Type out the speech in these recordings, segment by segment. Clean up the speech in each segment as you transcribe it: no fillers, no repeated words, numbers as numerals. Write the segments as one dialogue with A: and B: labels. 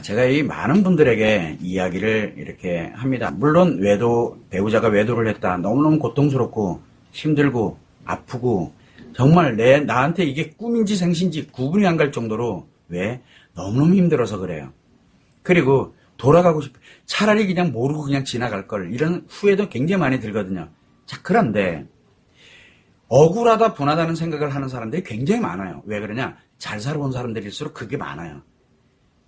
A: 제가 이 많은 분들에게 이야기를 이렇게 합니다. 물론 배우자가 외도를 했다. 너무너무 고통스럽고 힘들고 아프고 정말 나한테 이게 꿈인지 생신지 구분이 안 갈 정도로 너무너무 힘들어서 그래요. 그리고 돌아가고 싶어. 차라리 그냥 모르고 그냥 지나갈 걸. 이런 후회도 굉장히 많이 들거든요. 자, 그런데 억울하다, 분하다는 생각을 하는 사람들이 굉장히 많아요. 왜 그러냐? 잘 살아온 사람들일수록 그게 많아요.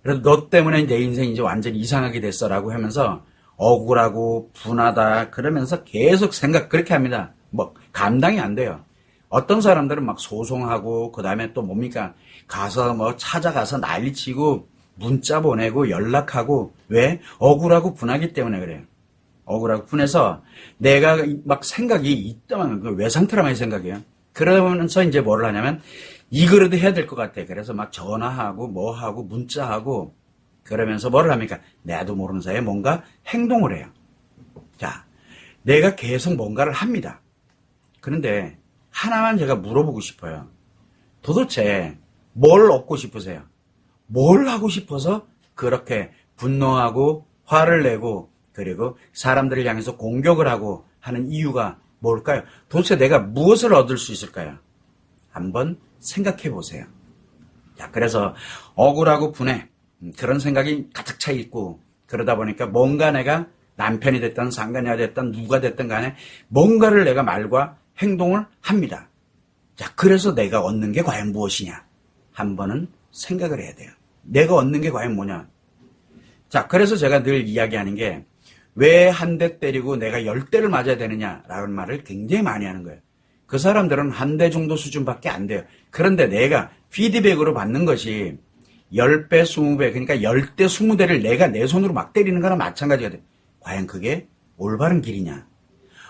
A: 그래서 너 때문에 내 인생이 이제 완전히 이상하게 됐어라고 하면서 억울하고 분하다 그러면서 계속 그렇게 합니다. 감당이 안 돼요. 어떤 사람들은 막 소송하고 그다음에 또 뭡니까? 가서 찾아가서 난리치고 문자 보내고 연락하고 억울하고 분하기 때문에 그래요. 억울하고 분해서 내가 막 생각이 있다만 외상 트라우마의 생각이에요. 그러면서 이제 뭐를 하냐면 이거라도 해야 될 것 같아. 그래서 막 전화하고 뭐하고 문자하고 그러면서 뭐를 합니까? 나도 모르는 사이에 뭔가 행동을 해요. 자, 내가 계속 뭔가를 합니다. 그런데 하나만 제가 물어보고 싶어요. 도대체 뭘 얻고 싶으세요? 뭘 하고 싶어서 그렇게 분노하고 화를 내고 그리고 사람들을 향해서 공격을 하고 하는 이유가 뭘까요? 도대체 내가 무엇을 얻을 수 있을까요? 한번 생각해 보세요. 자, 그래서 억울하고 분해 그런 생각이 가득 차 있고 그러다 보니까 뭔가 내가 남편이 됐든 상간녀가 됐든 누가 됐든 간에 뭔가를 내가 말과 행동을 합니다. 자, 그래서 내가 얻는 게 과연 무엇이냐? 한 번은 생각을 해야 돼요. 내가 얻는 게 과연 뭐냐? 자, 그래서 제가 늘 이야기하는 게 왜 한 대 때리고 내가 10대를 맞아야 되느냐라는 말을 굉장히 많이 하는 거예요. 그 사람들은 한 대 정도 수준밖에 안 돼요. 그런데 내가 피드백으로 받는 것이 10배, 20배, 그러니까 10대, 20대를 내가 내 손으로 막 때리는 거나 마찬가지가 돼요. 과연 그게 올바른 길이냐?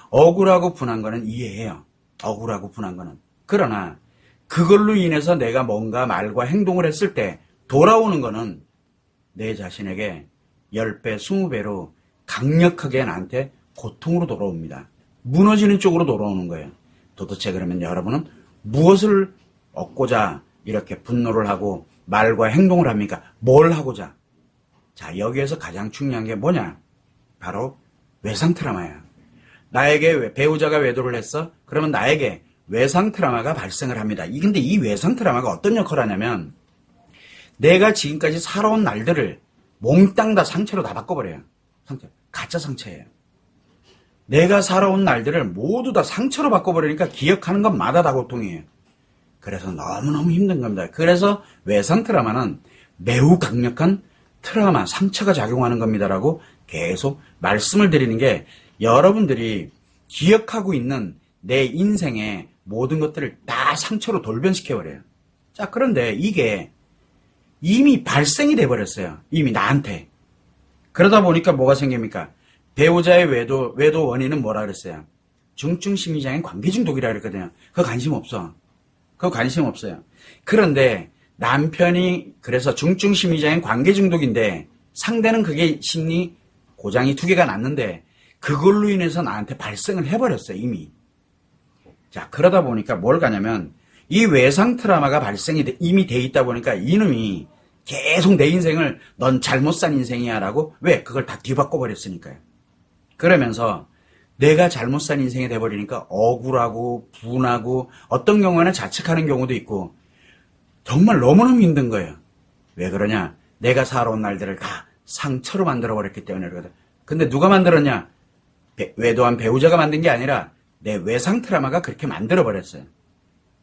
A: 억울하고 분한 거는 이해해요. 억울하고 분한 거는. 그러나 그걸로 인해서 내가 뭔가 말과 행동을 했을 때 돌아오는 거는 내 자신에게 10배, 20배로 강력하게 나한테 고통으로 돌아옵니다. 무너지는 쪽으로 돌아오는 거예요. 도대체 그러면 여러분은 무엇을 얻고자 이렇게 분노를 하고 말과 행동을 합니까? 뭘 하고자? 자, 여기에서 가장 중요한 게 뭐냐? 바로 외상 트라우마야. 나에게 배우자가 외도를 했어? 그러면 나에게 외상 트라우마가 발생을 합니다. 근데 이 외상 트라우마가 어떤 역할을 하냐면 내가 지금까지 살아온 날들을 몽땅 다 상처로 다 바꿔버려요. 가짜 상처예요. 내가 살아온 날들을 모두 다 상처로 바꿔버리니까 기억하는 것마다 다 고통이에요. 그래서 너무너무 힘든 겁니다. 그래서 외상 트라우마는 매우 강력한 트라우마, 상처가 작용하는 겁니다라고 계속 말씀을 드리는 게 여러분들이 기억하고 있는 내 인생의 모든 것들을 다 상처로 돌변시켜버려요. 자, 그런데 이게 이미 발생이 돼버렸어요. 이미 나한테. 그러다 보니까 뭐가 생깁니까? 배우자의 외도 원인은 뭐라 그랬어요? 중증심리장애 관계중독이라 그랬거든요. 그거 관심 없어. 그거 관심 없어요. 그런데 남편이 그래서 중증심리장애 관계중독인데 상대는 그게 심리 고장이 2개가 났는데 그걸로 인해서 나한테 발생을 해버렸어요. 이미. 자, 그러다 보니까 뭘 가냐면 이 외상 트라우마가 발생이 이미 돼 있다 보니까 이놈이 계속 내 인생을 넌 잘못 산 인생이야 라고 왜? 그걸 다 뒤바꿔 버렸으니까요. 그러면서 내가 잘못 산 인생이 돼버리니까 억울하고 분하고 어떤 경우에는 자책하는 경우도 있고 정말 너무너무 힘든 거예요. 왜 그러냐? 내가 살아온 날들을 다 상처로 만들어버렸기 때문에 그러거든. 근데 누가 만들었냐? 외도한 배우자가 만든 게 아니라 내 외상 트라우마가 그렇게 만들어버렸어요.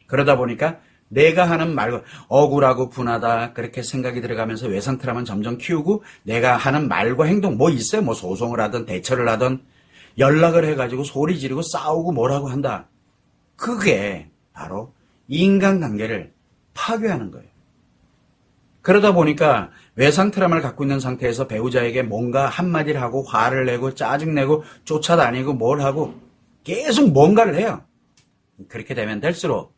A: 그러다 보니까 내가 하는 말과 억울하고 분하다 그렇게 생각이 들어가면서 외상 트라우마는 점점 키우고 내가 하는 말과 행동 뭐 있어요? 뭐 소송을 하든 대처를 하든 연락을 해가지고 소리 지르고 싸우고 뭐라고 한다. 그게 바로 인간관계를 파괴하는 거예요. 그러다 보니까 외상 트라우마를 갖고 있는 상태에서 배우자에게 뭔가 한마디를 하고 화를 내고 짜증내고 쫓아다니고 뭘 하고 계속 뭔가를 해요. 그렇게 되면 될수록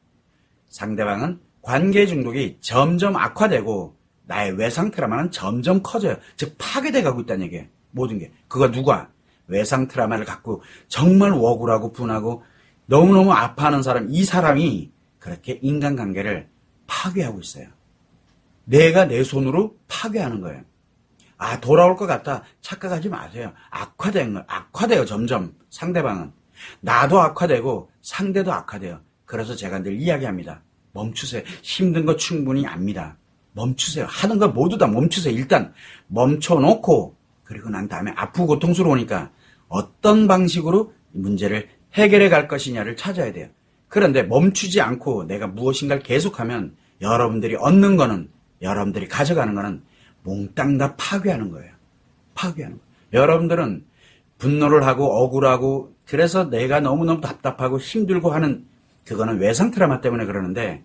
A: 상대방은 관계 중독이 점점 악화되고 나의 외상 트라우마는 점점 커져요. 즉 파괴돼 가고 있다는 얘기예요. 모든 게. 그거 누가? 외상 트라우마를 갖고 정말 억울하고 분하고 너무너무 아파하는 사람, 이 사람이 그렇게 인간관계를 파괴하고 있어요. 내가 내 손으로 파괴하는 거예요. 돌아올 것 같다. 착각하지 마세요. 악화돼요, 점점. 상대방은. 나도 악화되고, 상대도 악화돼요. 그래서 제가 늘 이야기합니다. 멈추세요. 힘든 거 충분히 압니다. 멈추세요. 하는 거 모두 다 멈추세요. 일단, 멈춰놓고, 그리고 난 다음에 아프고 고통스러우니까 어떤 방식으로 문제를 해결해 갈 것이냐를 찾아야 돼요. 그런데 멈추지 않고 내가 무엇인가를 계속하면 여러분들이 얻는 거는, 여러분들이 가져가는 거는 몽땅 다 파괴하는 거예요. 파괴하는 거예요. 여러분들은 분노를 하고 억울하고 그래서 내가 너무너무 답답하고 힘들고 하는 그거는 외상 트라우마 때문에 그러는데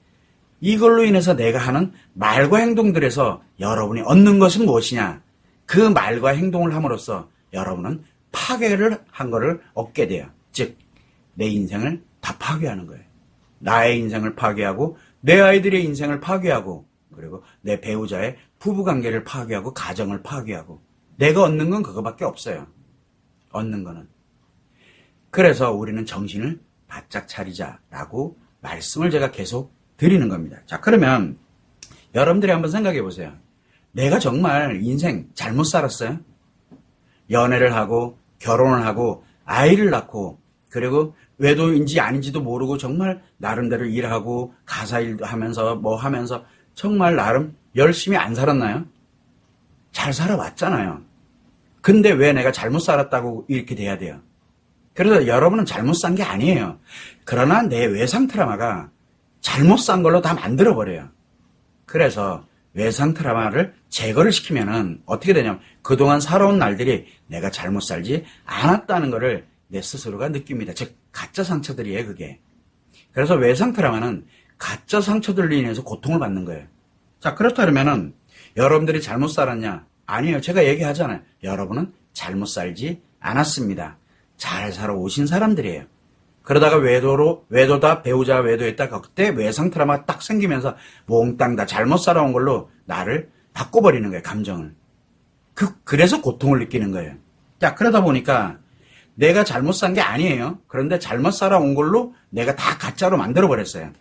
A: 이걸로 인해서 내가 하는 말과 행동들에서 여러분이 얻는 것은 무엇이냐? 그 말과 행동을 함으로써 여러분은 파괴를 한 거를 얻게 돼요. 즉, 내 인생을 다 파괴하는 거예요. 나의 인생을 파괴하고 내 아이들의 인생을 파괴하고 그리고 내 배우자의 부부관계를 파괴하고 가정을 파괴하고 내가 얻는 건 그거밖에 없어요. 얻는 거는. 그래서 우리는 정신을 바짝 차리자라고 말씀을 제가 계속 드리는 겁니다. 자, 그러면 여러분들이 한번 생각해 보세요. 내가 정말 인생 잘못 살았어요? 연애를 하고 결혼을 하고 아이를 낳고 그리고 외도인지 아닌지도 모르고 정말 나름대로 일하고 가사 일도 하면서 뭐 하면서 정말 나름 열심히 안 살았나요? 잘 살아왔잖아요. 근데 왜 내가 잘못 살았다고 이렇게 돼야 돼요? 그래서 여러분은 잘못 산 게 아니에요. 그러나 내 외상 트라우마가 잘못 산 걸로 다 만들어버려요. 그래서 외상 트라우마를 제거를 시키면은 어떻게 되냐면 그동안 살아온 날들이 내가 잘못 살지 않았다는 거를 내 스스로가 느낍니다. 즉 가짜 상처들이에요, 그게. 그래서 외상 트라우마는 가짜 상처들로 인해서 고통을 받는 거예요. 자, 그렇다면은 여러분들이 잘못 살았냐? 아니에요. 제가 얘기하잖아요. 여러분은 잘못 살지 않았습니다. 잘 살아오신 사람들이에요. 그러다가 외도다 배우자가 외도했다 그때 외상 트라우마가 딱 생기면서 몽땅 다 잘못 살아온 걸로 나를 바꿔버리는 거예요, 감정을. 그래서 고통을 느끼는 거예요. 자, 그러다 보니까 내가 잘못 산 게 아니에요. 그런데 잘못 살아온 걸로 내가 다 가짜로 만들어버렸어요.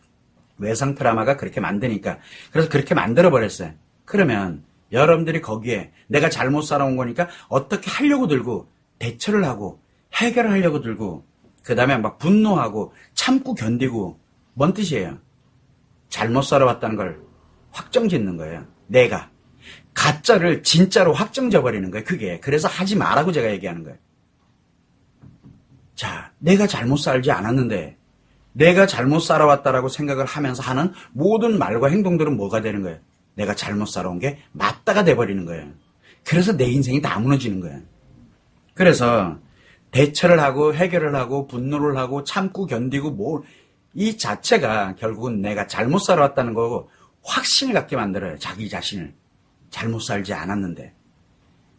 A: 외상 트라우마가 그렇게 만드니까. 그래서 그렇게 만들어버렸어요. 그러면 여러분들이 거기에 내가 잘못 살아온 거니까 어떻게 하려고 들고 대처를 하고 해결을 하려고 들고 그 다음에 막 분노하고 참고 견디고 뭔 뜻이에요? 잘못 살아왔다는 걸 확정짓는 거예요. 내가. 가짜를 진짜로 확정져버리는 거예요. 그게. 그래서 하지 말라고 제가 얘기하는 거예요. 자, 내가 잘못 살지 않았는데 내가 잘못 살아왔다라고 생각을 하면서 하는 모든 말과 행동들은 뭐가 되는 거예요? 내가 잘못 살아온 게 맞다가 돼버리는 거예요. 그래서 내 인생이 다 무너지는 거예요. 그래서 대처를 하고 해결을 하고 분노를 하고 참고 견디고 이 자체가 결국은 내가 잘못 살아왔다는 거고 확신을 갖게 만들어요. 자기 자신을. 잘못 살지 않았는데.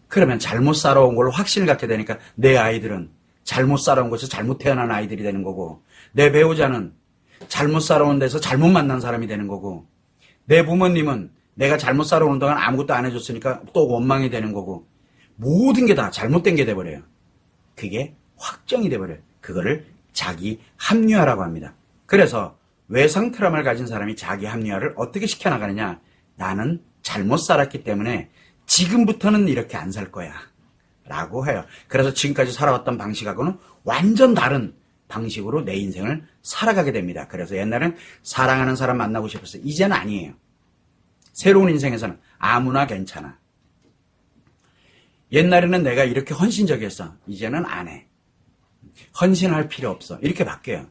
A: 그러면 잘못 살아온 걸로 확신을 갖게 되니까 내 아이들은 잘못 살아온 곳에서 잘못 태어난 아이들이 되는 거고 내 배우자는 잘못 살아온 데서 잘못 만난 사람이 되는 거고 내 부모님은 내가 잘못 살아오는 동안 아무것도 안 해줬으니까 또 원망이 되는 거고 모든 게 다 잘못된 게 돼버려요. 그게 확정이 돼버려요. 그거를 자기 합리화라고 합니다. 그래서 외상 트라우마를 가진 사람이 자기 합리화를 어떻게 시켜나가느냐. 나는 잘못 살았기 때문에 지금부터는 이렇게 안 살 거야 라고 해요. 그래서 지금까지 살아왔던 방식하고는 완전 다른 방식으로 내 인생을 살아가게 됩니다. 그래서 옛날엔 사랑하는 사람 만나고 싶었어요. 이제는 아니에요. 새로운 인생에서는 아무나 괜찮아. 옛날에는 내가 이렇게 헌신적이었어. 이제는 안 해. 헌신할 필요 없어. 이렇게 바뀌어요.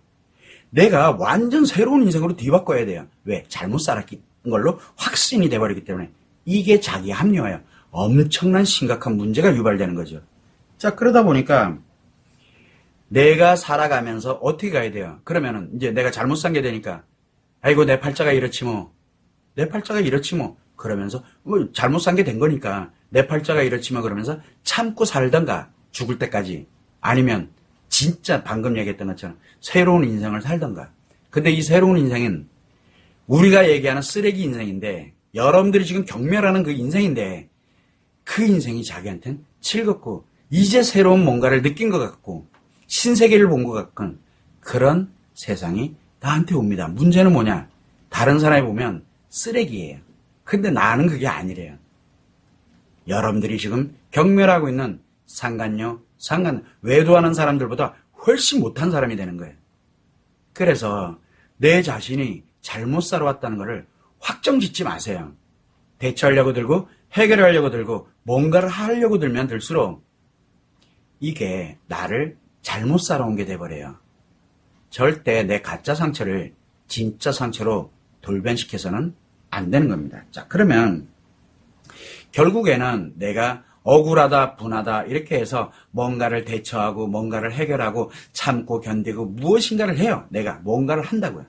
A: 내가 완전 새로운 인생으로 뒤바꿔야 돼요. 왜? 잘못 살았기 걸로 확신이 돼버리기 때문에. 이게 자기 합리화예요. 엄청난 심각한 문제가 유발되는 거죠. 자, 그러다 보니까 내가 살아가면서 어떻게 가야 돼요? 그러면은 이제 내가 잘못 산 게 되니까 아이고 내 팔자가 이렇지 뭐. 내 팔자가 이렇지 뭐. 그러면서 뭐 잘못 산 게 된 거니까 내 팔자가 이렇지 뭐 그러면서 참고 살던가 죽을 때까지 아니면 진짜 방금 얘기했던 것처럼 새로운 인생을 살던가. 근데 이 새로운 인생은 우리가 얘기하는 쓰레기 인생인데 여러분들이 지금 경멸하는 그 인생인데 그 인생이 자기한테는 즐겁고 이제 새로운 뭔가를 느낀 것 같고 신세계를 본 것 같은 그런 세상이 나한테 옵니다. 문제는 뭐냐? 다른 사람이 보면 쓰레기예요. 근데 나는 그게 아니래요. 여러분들이 지금 경멸하고 있는 상간녀, 외도하는 사람들보다 훨씬 못한 사람이 되는 거예요. 그래서 내 자신이 잘못 살아왔다는 것을 확정 짓지 마세요. 대처하려고 들고 해결하려고 들고 뭔가를 하려고 들면 들수록 이게 나를 잘못 살아온 게 돼버려요. 절대 내 가짜 상처를 진짜 상처로 돌변시켜서는 안 되는 겁니다. 자, 그러면 결국에는 내가 억울하다, 분하다 이렇게 해서 뭔가를 대처하고 뭔가를 해결하고 참고 견디고 무엇인가를 해요. 내가 뭔가를 한다고요.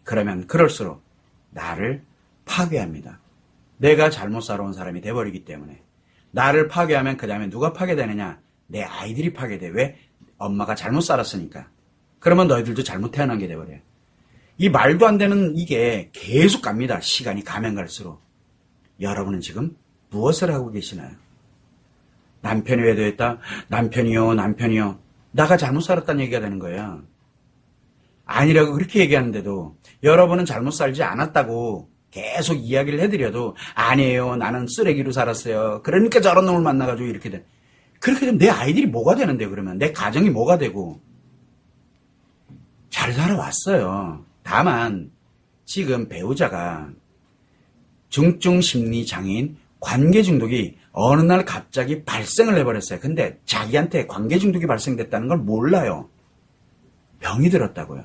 A: 그러면 그럴수록 나를 파괴합니다. 내가 잘못 살아온 사람이 돼버리기 때문에. 나를 파괴하면 그 다음에 누가 파괴되느냐? 내 아이들이 파괴돼. 왜? 엄마가 잘못 살았으니까. 그러면 너희들도 잘못 태어난 게 돼버려요. 이 말도 안 되는 이게 계속 갑니다. 시간이 가면 갈수록. 여러분은 지금 무엇을 하고 계시나요? 남편이 외도했다? 남편이요. 나가 잘못 살았다는 얘기가 되는 거예요. 아니라고 그렇게 얘기하는데도 여러분은 잘못 살지 않았다고 계속 이야기를 해드려도 아니에요. 나는 쓰레기로 살았어요. 그러니까 저런 놈을 만나가지고 이렇게 돼. 그렇게 되면 내 아이들이 뭐가 되는데 그러면 내 가정이 뭐가 되고 잘 살아왔어요. 다만 지금 배우자가 중증 심리 장애인 관계 중독이 어느 날 갑자기 발생을 해버렸어요. 근데 자기한테 관계 중독이 발생됐다는 걸 몰라요. 병이 들었다고요.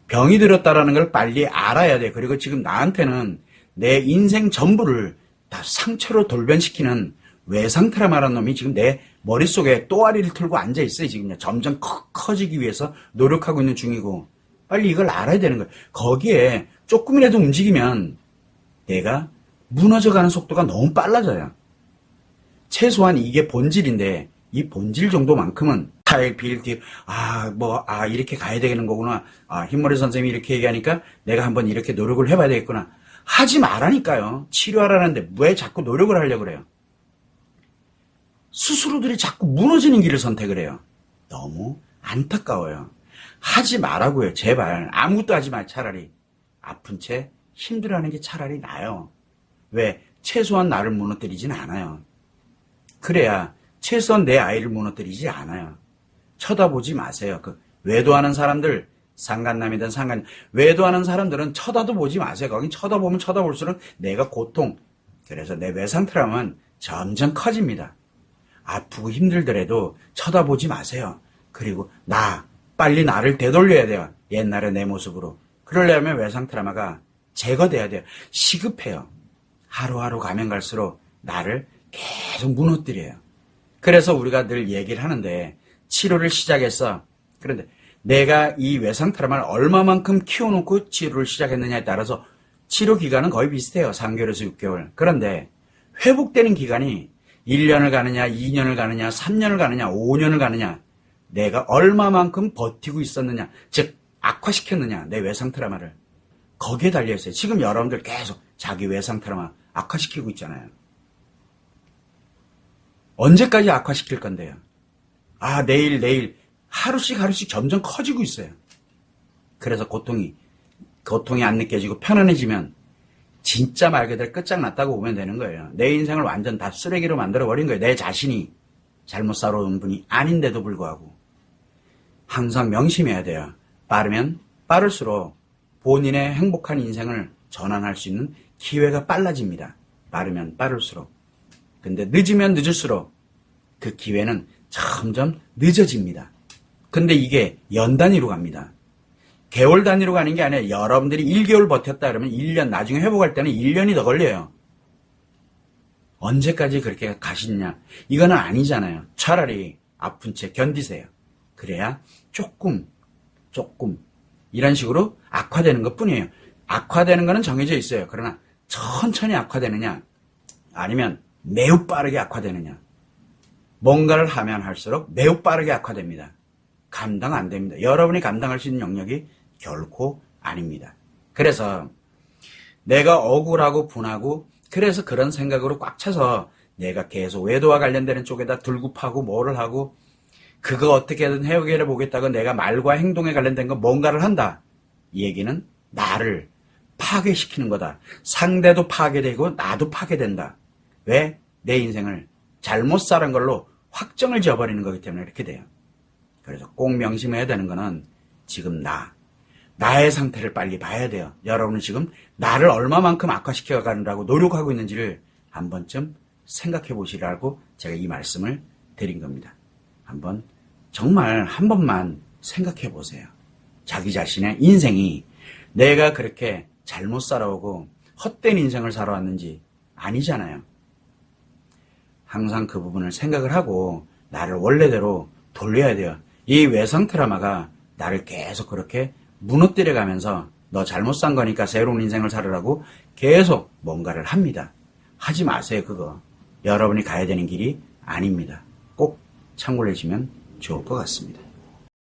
A: 병이 들었다라는 걸 빨리 알아야 돼. 그리고 지금 나한테는 내 인생 전부를 다 상처로 돌변시키는 외상 트라우마라는 놈이 지금 내 머릿속에 또아리를 틀고 앉아있어요. 지금 점점 커지기 위해서 노력하고 있는 중이고 빨리 이걸 알아야 되는 거예요. 거기에 조금이라도 움직이면 내가 무너져가는 속도가 너무 빨라져요. 최소한 이게 본질인데 이 본질 정도만큼은 타일, 빌드, 이렇게 가야 되는 거구나. 흰머리 선생님이 이렇게 얘기하니까 내가 한번 이렇게 노력을 해봐야 되겠구나. 하지 말라니까요. 치료하라는데 왜 자꾸 노력을 하려고 그래요? 스스로들이 자꾸 무너지는 길을 선택을 해요. 너무 안타까워요. 하지 말라고요. 제발. 아무것도 하지 마. 차라리. 아픈 채 힘들어하는 게 차라리 나아요. 왜? 최소한 나를 무너뜨리진 않아요. 그래야 최소한 내 아이를 무너뜨리지 않아요. 쳐다보지 마세요. 외도하는 사람들, 상간남이든 외도하는 사람들은 쳐다도 보지 마세요. 거긴 쳐다보면 쳐다볼수록 내가 고통, 그래서 내 외상 트라우마는 점점 커집니다. 아프고 힘들더라도 쳐다보지 마세요. 그리고 빨리 나를 되돌려야 돼요. 옛날의 내 모습으로. 그러려면 외상 트라우마가 제거돼야 돼요. 시급해요. 하루하루 가면 갈수록 나를 계속 무너뜨려요. 그래서 우리가 늘 얘기를 하는데 치료를 시작했어. 그런데 내가 이 외상 트라우마를 얼마만큼 키워놓고 치료를 시작했느냐에 따라서 치료 기간은 거의 비슷해요. 3개월에서 6개월. 그런데 회복되는 기간이 1년을 가느냐, 2년을 가느냐, 3년을 가느냐, 5년을 가느냐, 내가 얼마만큼 버티고 있었느냐, 즉 악화시켰느냐, 내 외상 트라우마를. 거기에 달려있어요. 지금 여러분들 계속 자기 외상 트라우마 악화시키고 있잖아요. 언제까지 악화시킬 건데요? 내일 하루씩 점점 커지고 있어요. 그래서 고통이 안 느껴지고 편안해지면 진짜 말 그대로 끝장났다고 보면 되는 거예요. 내 인생을 완전 다 쓰레기로 만들어버린 거예요. 내 자신이 잘못 살아온 분이 아닌데도 불구하고. 항상 명심해야 돼요. 빠르면 빠를수록 본인의 행복한 인생을 전환할 수 있는 기회가 빨라집니다. 빠르면 빠를수록. 근데 늦으면 늦을수록 그 기회는 점점 늦어집니다. 근데 이게 연 단위로 갑니다. 개월 단위로 가는 게 아니라 여러분들이 1개월 버텼다 그러면 1년, 나중에 회복할 때는 1년이 더 걸려요. 언제까지 그렇게 가시느냐? 이거는 아니잖아요. 차라리 아픈 채 견디세요. 그래야 조금 이런 식으로 악화되는 것 뿐이에요. 악화되는 거는 정해져 있어요. 그러나 천천히 악화되느냐 아니면 매우 빠르게 악화되느냐. 뭔가를 하면 할수록 매우 빠르게 악화됩니다. 감당 안 됩니다. 여러분이 감당할 수 있는 영역이 결코 아닙니다. 그래서 내가 억울하고 분하고 그래서 그런 생각으로 꽉 차서 내가 계속 외도와 관련되는 쪽에다 들고 파고 뭐를 하고 그거 어떻게든 해결해 보겠다고 내가 말과 행동에 관련된 거 뭔가를 한다. 이 얘기는 나를 파괴시키는 거다. 상대도 파괴되고 나도 파괴된다. 왜? 내 인생을 잘못 살은 걸로 확정을 지어버리는 거기 때문에 이렇게 돼요. 그래서 꼭 명심해야 되는 거는 지금 나의 상태를 빨리 봐야 돼요. 여러분은 지금 나를 얼마만큼 악화시켜 가느라고 노력하고 있는지를 한 번쯤 생각해 보시라고 제가 이 말씀을 드린 겁니다. 한번 정말 한 번만 생각해 보세요. 자기 자신의 인생이 내가 그렇게 잘못 살아오고 헛된 인생을 살아왔는지 아니잖아요. 항상 그 부분을 생각을 하고 나를 원래대로 돌려야 돼요. 이 외상 트라우마가 나를 계속 그렇게 무너뜨려 가면서 너 잘못 산 거니까 새로운 인생을 살으라고 계속 뭔가를 합니다. 하지 마세요, 그거. 여러분이 가야 되는 길이 아닙니다. 꼭 참고를 해주시면 좋을 것 같습니다.